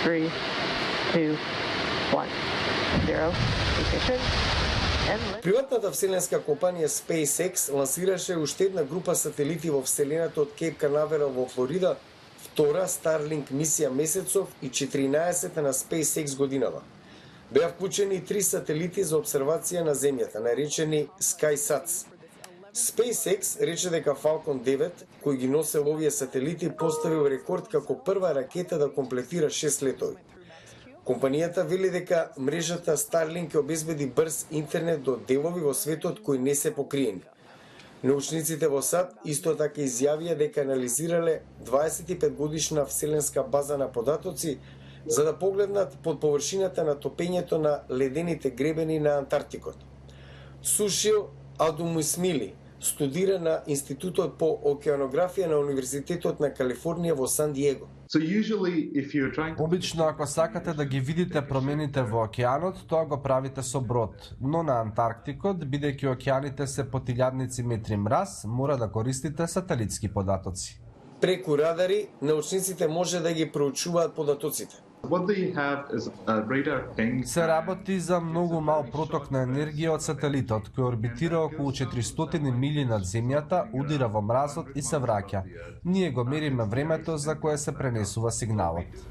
3, 2, 1, 0. Ignition. Приватната вселенска компанија SpaceX лансираше уште една група сателити во вселената од Кейп Канаверал во Флорида, втора Starlink мисија месецов и 14 на SpaceX годинава. Беа вклучени 3 сателити за обсервација на Земјата, наречени SkySats. SpaceX рече дека Falcon 9, кој ги носел овие сателити, поставил рекорд како прва ракета да комплетира 6 летови. Компанијата вели дека мрежата Starlink ќе обезбеди брз интернет до делови во светот кои не се покриени. Научниците во САД исто така изјавија дека анализирале 25 годишна вселенска база на податоци за да погледнат под површината на топењето на ледените гребени на Антарктикот. Сушил Адумисмили студира на Институтот по океанографија на Универзитетот на Калифорнија во Сан Диего. Обично, ако сакате да ги видите промените во океанот, тоа го правите со брод, но на Антарктикот, бидејќи океаните се по 1000 метри мраз, мора да користите сателитски податоци. Преку радари, научниците може да ги проучуваат податоците. Се работи за многу мал проток на енергија од сателитот, кој орбитира околу 400 мили над Земјата, удира во мразот и се враќа. Ние го мериме времето за кое се пренесува сигналот.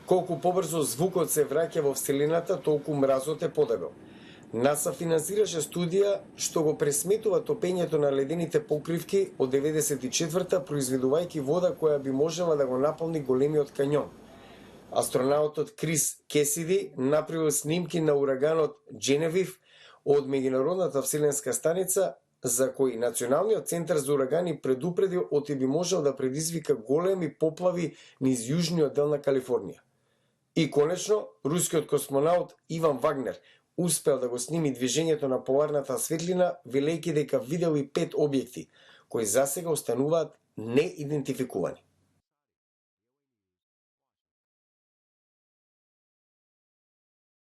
Колку побрзо звукот се враќа во вселената, толку мразот е подебел. НАСА финансираше студија што го пресметува топењето на ледените покривки од 94-та, произведувајќи вода која би можела да го наполни големиот кањон. Астронаутот Крис Кесиди направил снимки на ураганот Дженевив од меѓународната вселенска станица, за кој Националниот центар за урагани предупредил оти би можел да предизвика големи поплави низ јужниот дел на Калифорнија. И конечно, рускиот космонаут Иван Вагнер успел да го сними движењето на поларната светлина, велејќи дека видел и 5 објекти, кои засега остануваат неидентификувани.